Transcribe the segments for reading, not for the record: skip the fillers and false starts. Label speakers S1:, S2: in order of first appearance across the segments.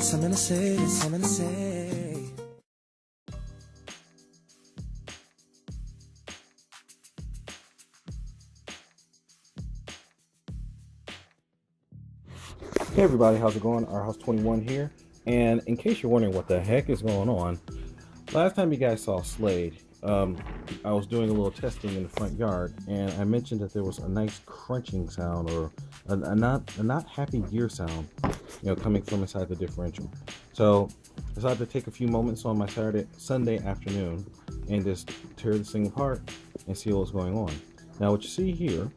S1: something to say, something to say.
S2: Hey everybody, how's it going? Our House 21 here, and in case you're wondering what the heck is going on, last time you guys saw Slade, I was doing a little testing in the front yard, and I mentioned that there was a nice crunching sound, or a not happy gear sound, coming from inside the differential. So I decided to take a few moments on my Sunday afternoon and just tear this thing apart and see what's going on. Now what you see here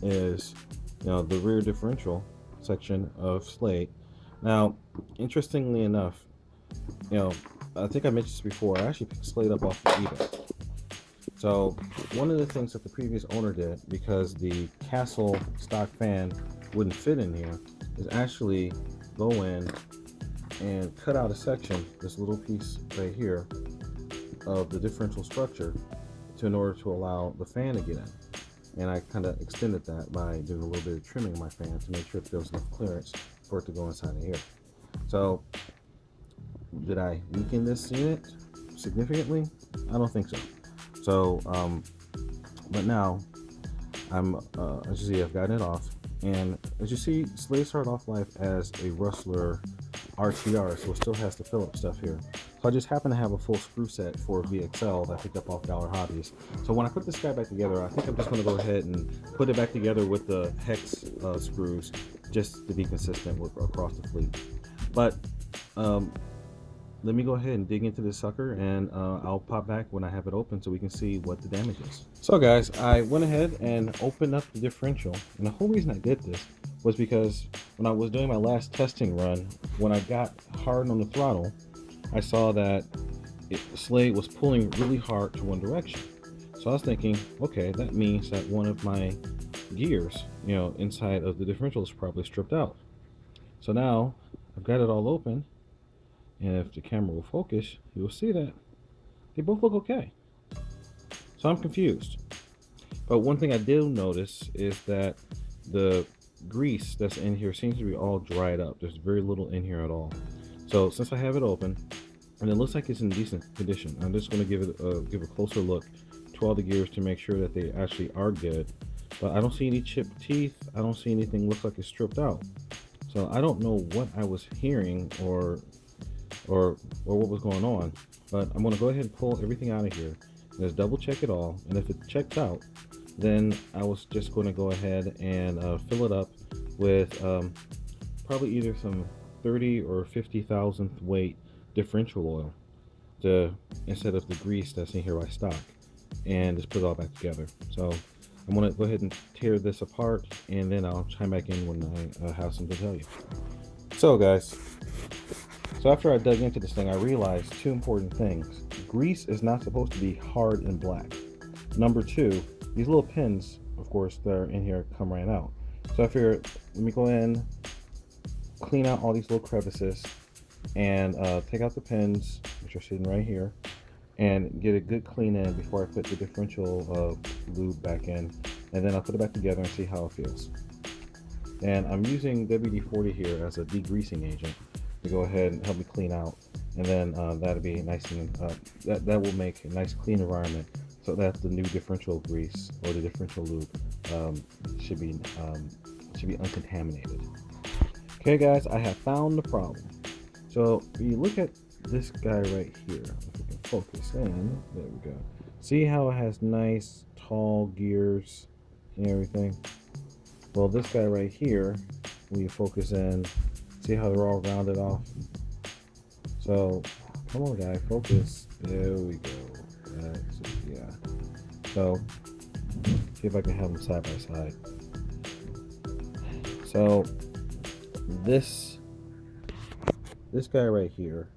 S2: is the rear differential section of Slade. Now interestingly enough, I think I mentioned this before, I actually picked Slade up off of eBay. So one of the things that the previous owner did, because the Castle stock fan wouldn't fit in here, is actually go in and cut out a section, this little piece right here of the differential structure, in order to allow the fan to get in. And I kind of extended that by doing a little bit of trimming of my fan to make sure that there was enough clearance for it to go inside of here. So did I weaken this unit significantly? I don't think so. So but now as you see, I've gotten it off, and as you see, Slade started off life as a Rustler RTR, so it still has the Phillips stuff here. So I just happen to have a full screw set for VXL that I picked up off Dollar Hobbies. So when I put this guy back together, I think I'm just going to go ahead and put it back together with the hex screws, just to be consistent across the fleet. But let me go ahead and dig into this sucker, and I'll pop back when I have it open so we can see what the damage is. So guys, I went ahead and opened up the differential, and the whole reason I did this was because when I was doing my last testing run, when I got hard on the throttle, I saw that Slade was pulling really hard to one direction. So I was thinking, okay, that means that one of my gears, inside of the differential is probably stripped out. So now I've got it all open, and if the camera will focus, you'll see that they both look okay. So I'm confused. But one thing I did notice is that the grease that's in here seems to be all dried up. There's very little in here at all. So since I have it open, and it looks like it's in decent condition, I'm just going to give a closer look to all the gears to make sure that they actually are good. But I don't see any chipped teeth. I don't see anything looks like it's stripped out. So I don't know what I was hearing or what was going on. But I'm going to go ahead and pull everything out of here and just double check it all. And if it checks out, then I was just going to go ahead and fill it up with probably either some 30 or 50 thousandth weight differential oil instead of the grease that's in here by stock, and just put it all back together. So I'm going to go ahead and tear this apart, and then I'll chime back in when I have something to tell you. So guys, after I dug into this thing, I realized two important things. Grease is not supposed to be hard and black. Number two, these little pins, of course, that are in here come right out. So I figured, let me go in, clean out all these little crevices, and take out the pins, which are sitting right here, and get a good clean in before I put the differential lube back in, and then I'll put it back together and see how it feels. And I'm using WD-40 here as a degreasing agent to go ahead and help me clean out, and then that'll be nice, and that will make a nice clean environment, so that the new differential grease or the differential lube should be uncontaminated. Okay guys, I have found the problem. So if you look at this guy right here, if we can focus in, there we go. See how it has nice tall gears and everything? Well, this guy right here, when you focus in, see how they're all rounded off? So come on guy, focus. There we go. That's it, yeah. So see if I can have them side by side. So this guy right here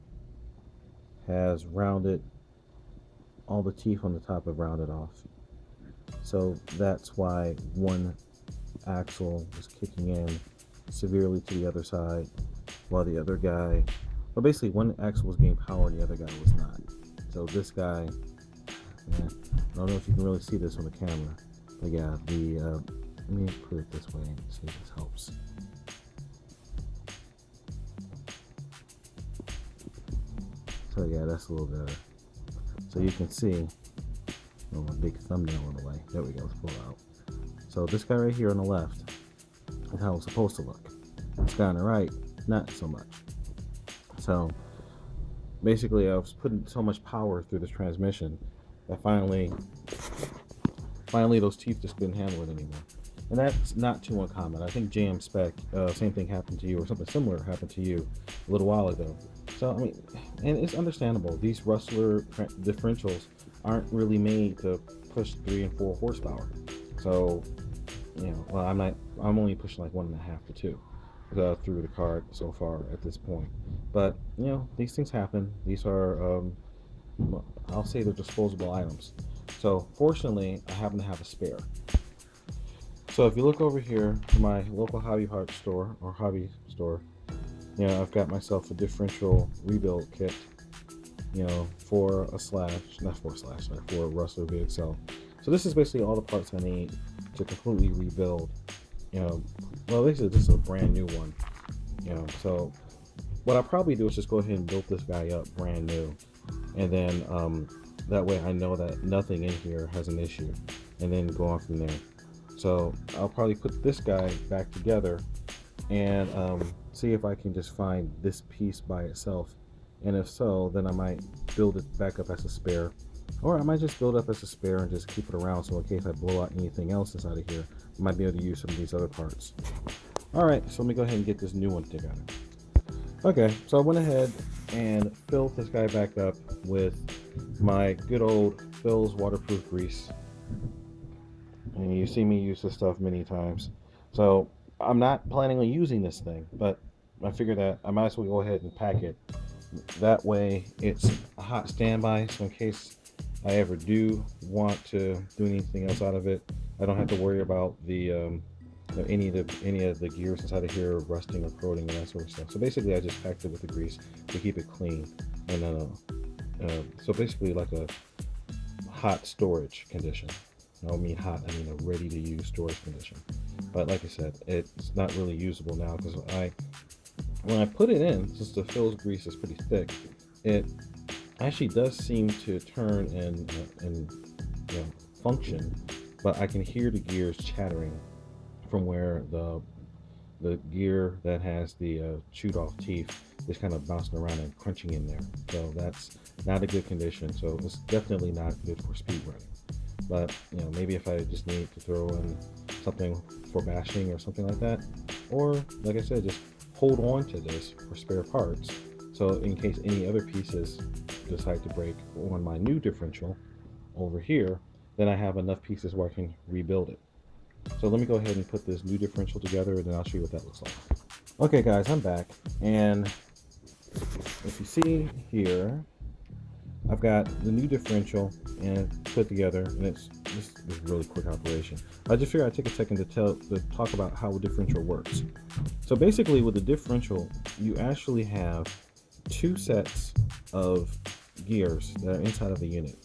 S2: has rounded, all the teeth on the top have rounded off. So that's why one axle was kicking in severely to the other side, while the other guy, well, basically one axle was getting power and the other guy was not. So this guy, I don't know if you can really see this on the camera, but yeah, let me put it this way and see if this helps. So yeah, that's a little better. So you can see, oh, a big thumbnail in the way. There we go, let's pull it out. So this guy right here on the left is how it's supposed to look. This guy on the right, not so much. So basically I was putting so much power through this transmission that finally those teeth just couldn't handle it anymore. And that's not too uncommon. I think JM Spec, same thing happened to you, or something similar happened to you a little while ago. So, I mean, and it's understandable. These Rustler differentials aren't really made to push 3 and 4 horsepower. So, you know, well, I'm only pushing like 1.5 to 2 through the card so far at this point. But, you know, these things happen. These are, I'll say they're disposable items. So, fortunately, I happen to have a spare. So if you look over here to my local hobby store, you know, I've got myself a differential rebuild kit, you know, for a Rustler VXL. So this is basically all the parts I need to completely rebuild, you know, well, basically this is a brand new one, you know. So what I'll probably do is just go ahead and build this guy up brand new, and then that way I know that nothing in here has an issue, and then go on from there. So I'll probably put this guy back together and see if I can just find this piece by itself. And if so, then I might build it back up as a spare. Or I might just build up as a spare and just keep it around, so in case I blow out anything else inside of here, I might be able to use some of these other parts. Alright, so let me go ahead and get this new one together. Okay, so I went ahead and filled this guy back up with my good old Phil's waterproof grease. And you see me use this stuff many times. So I'm not planning on using this thing, but I figured that I might as well go ahead and pack it. That way it's a hot standby, so in case I ever do want to do anything else out of it, I don't have to worry about the any of the gears inside of here rusting or corroding and that sort of stuff. So basically I just packed it with the grease to keep it clean. And so basically like a hot storage condition. I don't mean hot, I mean a ready to use storage condition. But like I said, it's not really usable now because when I put it in, since the Phil's grease is pretty thick, it actually does seem to turn and you know, function, but I can hear the gears chattering from where the gear that has the chewed off teeth is kind of bouncing around and crunching in there. So that's not a good condition. So it's definitely not good for speed running. But you know, maybe if I just need to throw in something for bashing or something like that, or like I said, just hold on to this for spare parts, so in case any other pieces decide to break on my new differential over here, then I have enough pieces where I can rebuild it. So let me go ahead and put this new differential together, and then I'll show you what that looks like. Okay guys, I'm back, and if you see here, I've got the new differential and put together, and this is a really quick operation. I just figured I'd take a second to talk about how a differential works. So basically with the differential, you actually have 2 sets of gears that are inside of the unit.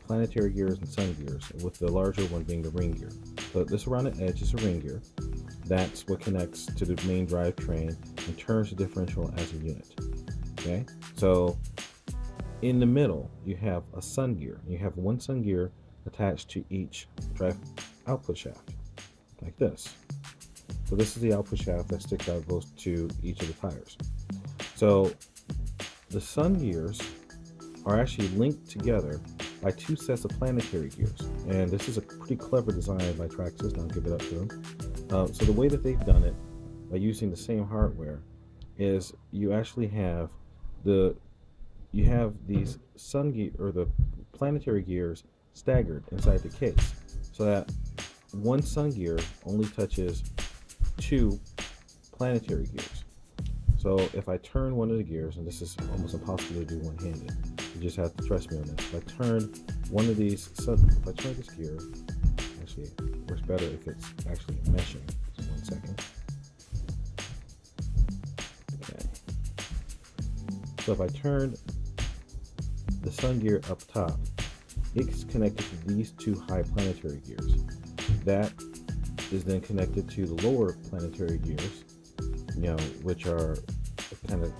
S2: Planetary gears and sun gears, with the larger one being the ring gear. So this around the edge is a ring gear. That's what connects to the main drivetrain and turns the differential as a unit. Okay, so in the middle, you have a sun gear. You have 1 sun gear attached to each drive output shaft, like this. So this is the output shaft that sticks out goes to each of the tires. So the sun gears are actually linked together by 2 sets of planetary gears. And this is a pretty clever design by Traxxas, and I'll give it up to them. So the way that they've done it, by using the same hardware, is you actually have these sun gear, or the planetary gears, staggered inside the case, so that 1 sun gear only touches 2 planetary gears. So if I turn one of the gears, and this is almost impossible to do one-handed, you just have to trust me on this. If I turn one of these, if I turn this gear, actually it works better if it's actually meshing. So 1 second. Okay. So if I turn the sun gear up top, it's connected to these 2 high planetary gears. That is then connected to the lower planetary gears, you know, which are kind of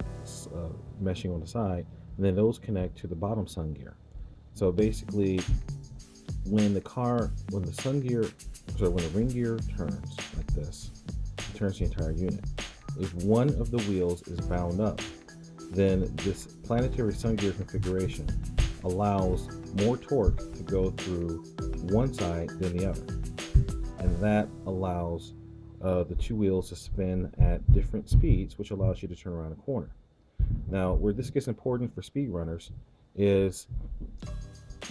S2: meshing on the side. and then those connect to the bottom sun gear. So basically, when the ring gear turns like this, it turns the entire unit. If one of the wheels is bound up, then this planetary sun gear configuration allows more torque to go through one side than the other, and that allows the two wheels to spin at different speeds, which allows you to turn around a corner. Now, where this gets important for speed runners is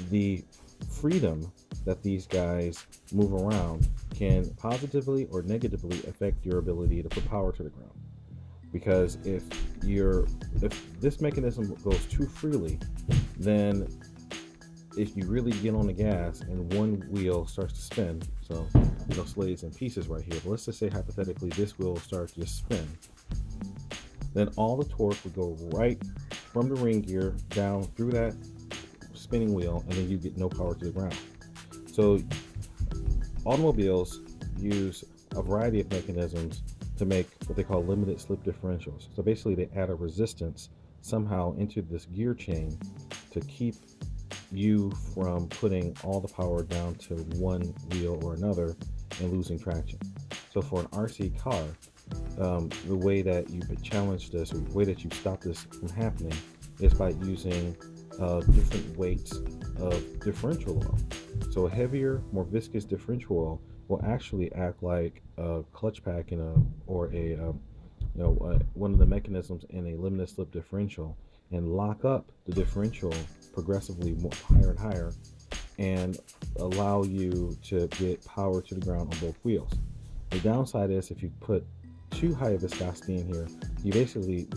S2: the freedom that these guys move around can positively or negatively affect your ability to put power to the ground. Because if this mechanism goes too freely, then if you really get on the gas and one wheel starts to spin, so Slade's in pieces right here, but let's just say hypothetically this wheel starts to spin, then all the torque would go right from the ring gear down through that spinning wheel, and then you get no power to the ground. So automobiles use a variety of mechanisms to make what they call limited slip differentials. So basically they add a resistance somehow into this gear chain to keep you from putting all the power down to one wheel or another and losing traction. So for an RC car, the way that you challenge this, or the way that you stop this from happening, is by using different weights of differential oil. So a heavier, more viscous differential oil will actually act like a clutch pack in one of the mechanisms in a limited slip differential, and lock up the differential progressively higher and higher, and allow you to get power to the ground on both wheels. The downside is if you put too high of viscosity in here, you basically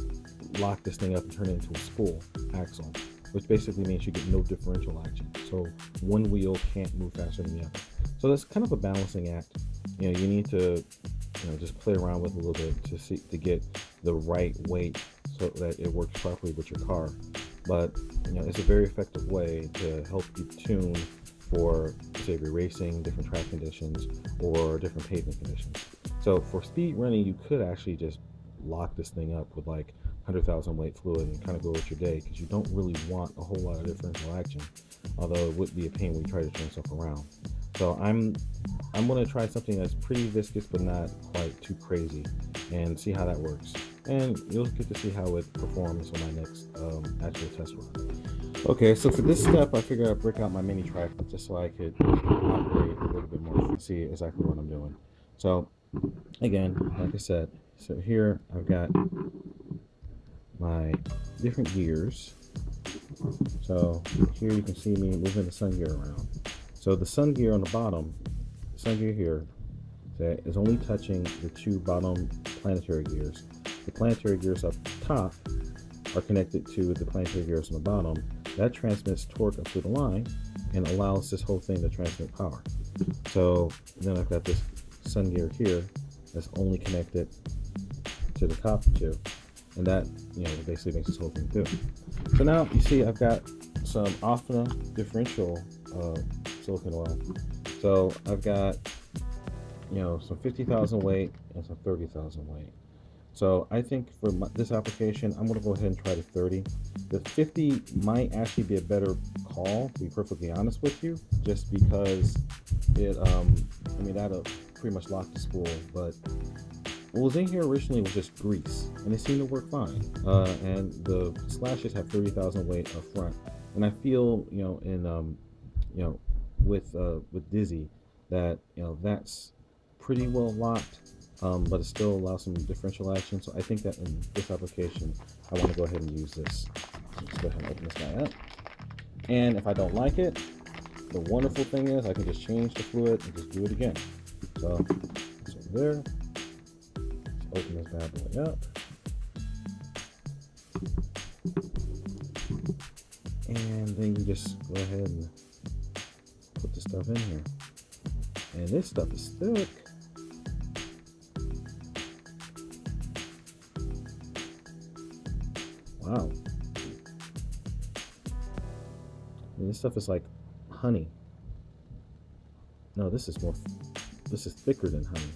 S2: lock this thing up and turn it into a spool axle, which basically means you get no differential action. So one wheel can't move faster than the other. So that's kind of a balancing act. You need to just play around with a little bit to get the right weight so that it works properly with your car. But it's a very effective way to help you tune for, say, racing, different track conditions, or different pavement conditions. So for speed running, you could actually just lock this thing up with like 100,000 weight fluid and kind of go with your day, because you don't really want a whole lot of differential action, although it would be a pain when you try to turn stuff around. So I'm going to try something that's pretty viscous but not quite too crazy and see how that works, and you'll get to see how it performs on my next actual test run. Okay, so for this step I figured I'd break out my mini track just so I could operate a little bit more, see exactly what I'm doing. So again, like I said, so here I've got my different gears. So here you can see me moving the sun gear around. So the sun gear on the bottom, sun gear here, is only touching the two bottom planetary gears. The planetary gears up top are connected to the planetary gears on the bottom. That transmits torque up through the line and allows this whole thing to transmit power. So then I've got this sun gear here that's only connected to the top two, and that basically makes this whole thing do. So now you see I've got some Offna differential silicone oil. So I've got some 50,000 weight and some 30,000 weight. So I think for this application, I'm going to go ahead and try the 30. The 50 might actually be a better call, to be perfectly honest with you, just because it, that'll pretty much lock the spool. But what was in here originally was just grease, and it seemed to work fine. And the slashes have 30,000 weight up front, and I feel, with Dizzy, that that's pretty well locked. But it still allows some differential action. So I think that in this application, I want to go ahead and use this. So just go ahead and open this guy up. And if I don't like it, the wonderful thing is I can just change the fluid and just do it again. So it's over there. Let's open this bad boy up. And then you just go ahead and put the stuff in here. And this stuff is thick. Wow. This stuff is like honey. No, this is thicker than honey.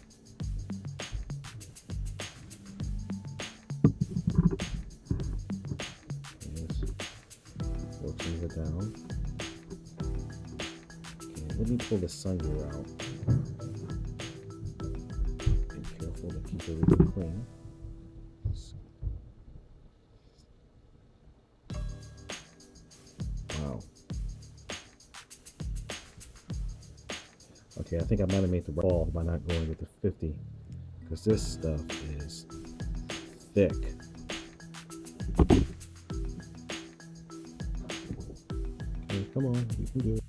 S2: pull the sun gear out. Be careful to keep everything clean. Wow. Okay, I think I might have made the ball by not going with the 50, because this stuff is thick. Okay, come on, you can do it.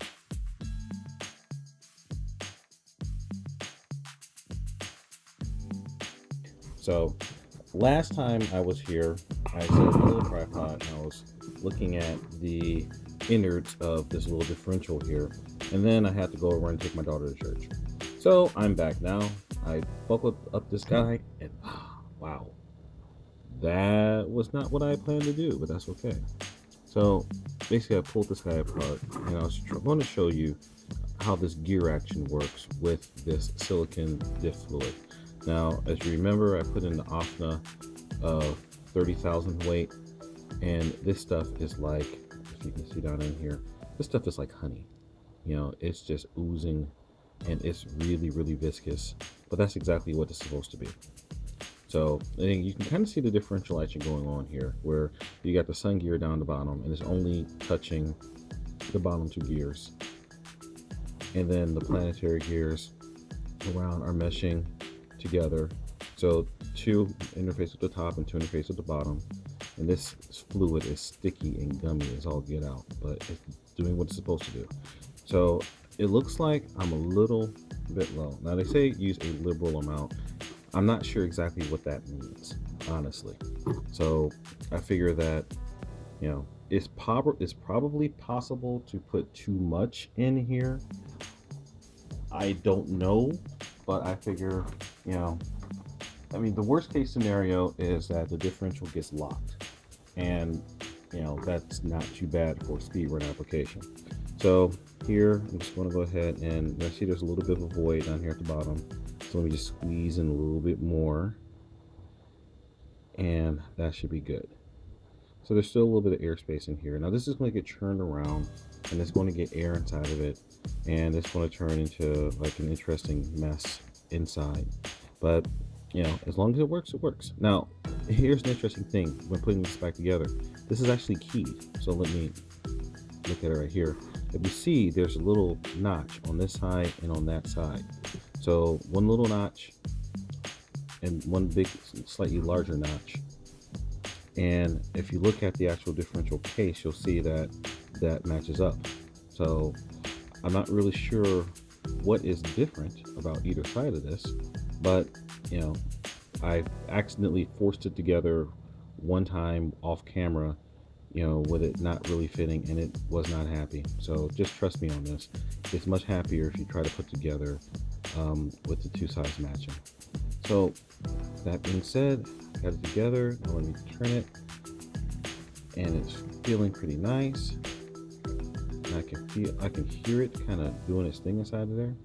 S2: So, last time I was here, I set up a little tripod and I was looking at the innards of this little differential here, and then I had to go over and take my daughter to church. So I'm back now. I buckled up this guy, and wow, that was not what I planned to do, but that's okay. So basically I pulled this guy apart, and I was going to show you how this gear action works with this silicon diff fluid. Now, as you remember, I put in the OFNA 30,000 weight, and this stuff is like, if you can see down in here, this stuff is like honey. You know, it's just oozing, and it's really, really viscous, but that's exactly what it's supposed to be. So I think you can kind of see the differential action going on here, where you got the sun gear down the bottom, and it's only touching the bottom two gears, and then the planetary gears around are meshing together. So two interface with the top and two interface with the bottom, and this fluid is sticky and gummy as all get out, but it's doing what it's supposed to do. So it looks like I'm a little bit low. Now they say use a liberal amount. I'm not sure exactly what that means, honestly. So I figure that, you know, it's probably possible to put too much in here. I don't know, but I figure, you know, I mean, the worst case scenario is that the differential gets locked, and you know, that's not too bad for a speed run application. So here, I'm just going to go ahead and see there's a little bit of a void down here at the bottom. So let me just squeeze in a little bit more, and that should be good. So there's still a little bit of airspace in here. Now this is going to get churned around, and it's going to get air inside of it, and it's going to turn into like an interesting mess inside. But you know, as long as it works, it works. Now here's an interesting thing when putting this back together. This is actually keyed. So let me look at it right here. If you see, there's a little notch on this side and on that side. So one little notch and one big, slightly larger notch. And if you look at the actual differential case, you'll see that that matches up. So I'm not really sure what is different about either side of this, but you know, I accidentally forced it together one time off camera, you know, with it not really fitting, and it was not happy. So just trust me on this. It's much happier if you try to put together with the two sides matching. So that being said, I got it together. Now let me turn it, and it's feeling pretty nice. And I can hear it kind of doing its thing inside of there.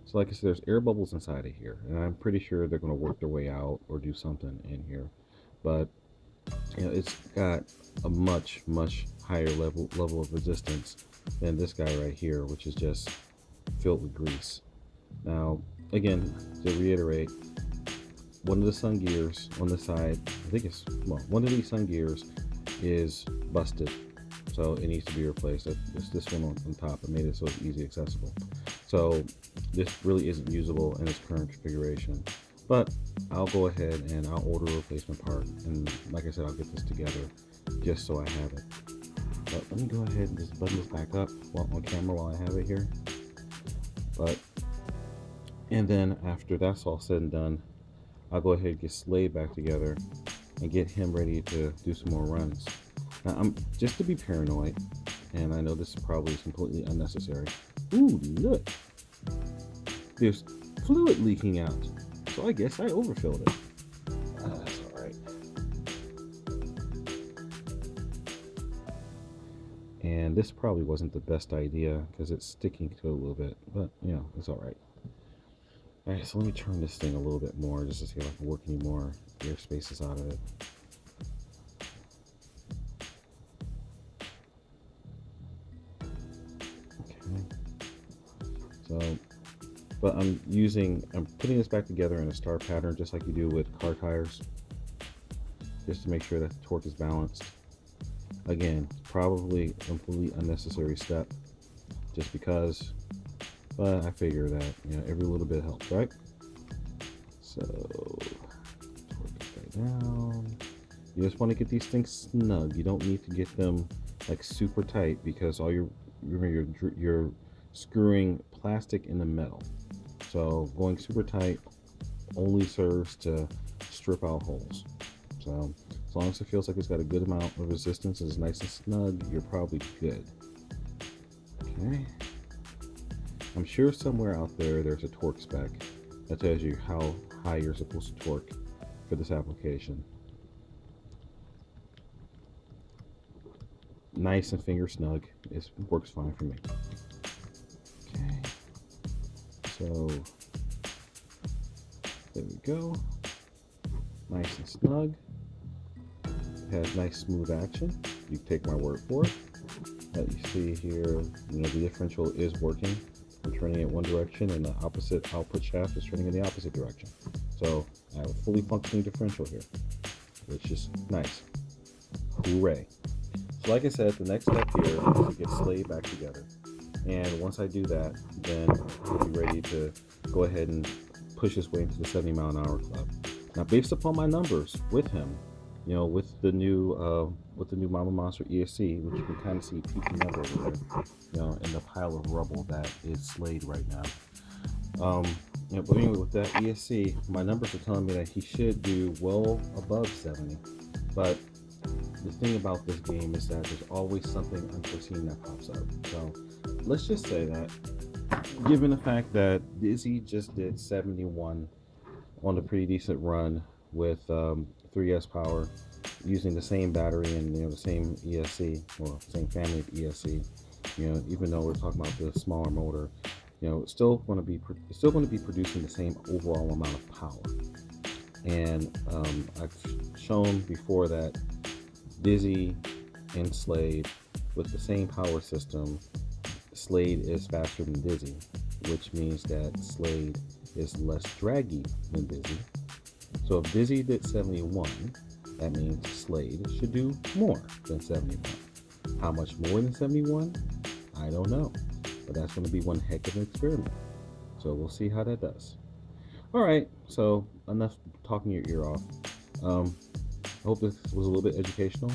S2: So like I said, there's air bubbles inside of here, and I'm pretty sure they're going to work their way out or do something in here. But you know, it's got a much higher level of resistance than this guy right here, which is just filled with grease. Now again, to reiterate, one of the sun gears on this side, I think it's, well, one of these sun gears is busted, so it needs to be replaced. It's this one on top. It made it so it's easy accessible. So this really isn't usable in its current configuration, but I'll go ahead and I'll order a replacement part, and like I said, I'll get this together just so I have it. But let me go ahead and just button this back up on camera while I have it here. And then after that's all said and done, I'll go ahead and get Slade back together and get him ready to do some more runs. Now, I'm just to be paranoid, and I know this probably is completely unnecessary. Ooh, look, there's fluid leaking out, so I guess I overfilled it. That's all right. And this probably wasn't the best idea because it's sticking to it a little bit, but you know, it's all right. All right, so let me turn this thing a little bit more just to see if I can work any more air spaces out of it. Okay, but I'm putting this back together in a star pattern, just like you do with car tires, just to make sure that the torque is balanced. Again, probably a completely unnecessary step, just because, but I figure that, you know, every little bit helps, right? So, torque it down. You just want to get these things snug. You don't need to get them like super tight, because all you're screwing plastic into metal. So going super tight only serves to strip out holes. So as long as it feels like it's got a good amount of resistance and it's nice and snug, you're probably good. Okay. I'm sure somewhere out there's a torque spec that tells you how high you're supposed to torque for this application. Nice and finger snug. It works fine for me. Okay. So there we go. Nice and snug. It has nice smooth action. You take my word for it. As you see here, you know, the differential is working. I'm turning it one direction, and the opposite output shaft is turning in the opposite direction. So I have a fully functioning differential here, which is nice. Hooray. So like I said, the next step here is to get Slade back together. And once I do that, then I'll be ready to go ahead and push his way into the 70-mile-an-hour club. Now, based upon my numbers with him, you know, with the new Mama Monster ESC, which you can kind of see peeking up over there, you know, in the pile of rubble that is Slade right now. You know, but anyway, with that ESC, my numbers are telling me that he should do well above 70. But the thing about this game is that there's always something unforeseen that pops up. So let's just say that, given the fact that Dizzy just did 71 on a pretty decent run with 3S power, using the same battery and, you know, the same ESC, or same family of ESC, you know, even though we're talking about the smaller motor, you know, it's still going to be producing the same overall amount of power. And I've shown before that Dizzy and Slade, with the same power system, Slade is faster than Dizzy, which means that Slade is less draggy than Dizzy. So if Dizzy did 71, that means Slade should do more than 71. How much more than 71? I don't know, but that's going to be one heck of an experiment. So we'll see how that does. All right, so enough talking your ear off. I hope this was a little bit educational.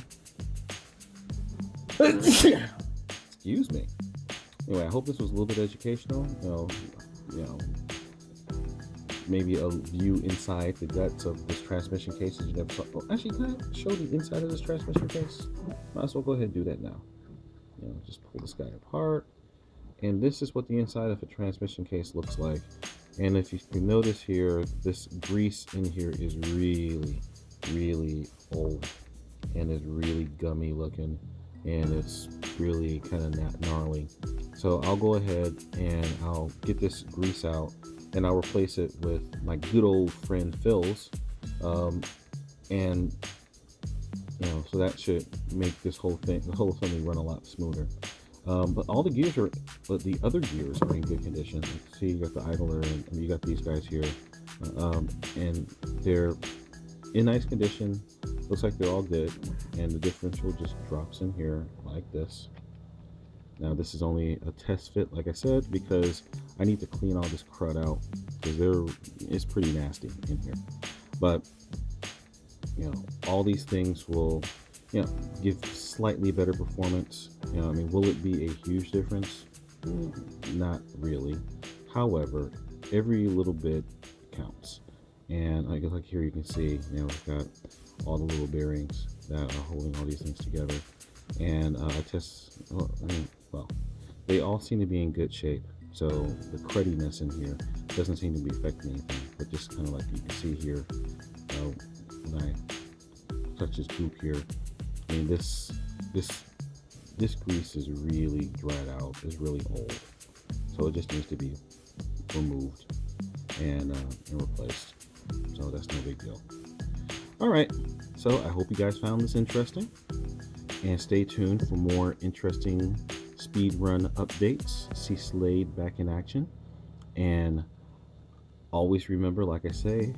S2: Excuse me. Anyway, I hope this was a little bit educational. You know, maybe a view inside the guts of this transmission case that you never saw. Oh, actually, can I show the inside of this transmission case? Might as well go ahead and do that now. You know, just pull this guy apart, and this is what the inside of a transmission case looks like. And if you can notice here, this grease in here is really, really old, and it's really gummy looking, and it's really kind of gnarly. So I'll go ahead and I'll get this grease out, and I'll replace it with my good old friend Phil's, and you know, so that should make the whole thing run a lot smoother. But all the gears are, but the other gears are in good condition. See, you got the idler, and you got these guys here, and they're in nice condition. Looks like they're all good, and the differential just drops in here like this. Now this is only a test fit, like I said, because I need to clean all this crud out, because it's pretty nasty in here. But you know, all these things will, you know, give slightly better performance. You know, I mean, will it be a huge difference? Not really. However, every little bit counts. And like here you can see, you know, we've got all the little bearings that are holding all these things together. And they all seem to be in good shape. So the crudiness in here doesn't seem to be affecting anything. But just kind of like you can see here, when I touch this goop here, I mean, this grease is really dried out. It's really old, so it just needs to be removed and replaced. So that's no big deal. All right, so I hope you guys found this interesting, and stay tuned for more interesting speed run updates. See Slade back in action, and Always remember, like I say,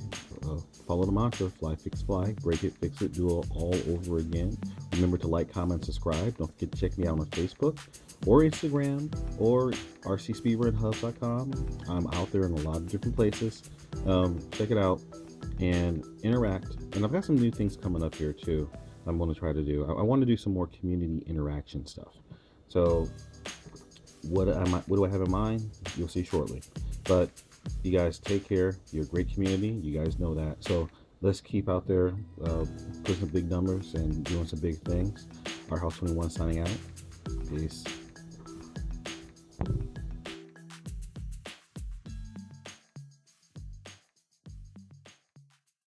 S2: follow the mantra: fly, fix, fly, break it, fix it, do it all over again. Remember to like, comment, subscribe. Don't forget to check me out on Facebook or Instagram or rcspeedrunhub.com. I'm out there in a lot of different places. Check it out and interact. And I've got some new things coming up here too. I'm going to try to do. I want to do some more community interaction stuff. So what do I have in mind? You'll see shortly. But you guys take care. You're a great community. You guys know that. So let's keep out there pushing some big numbers and doing some big things. Our House 21 signing out. Peace.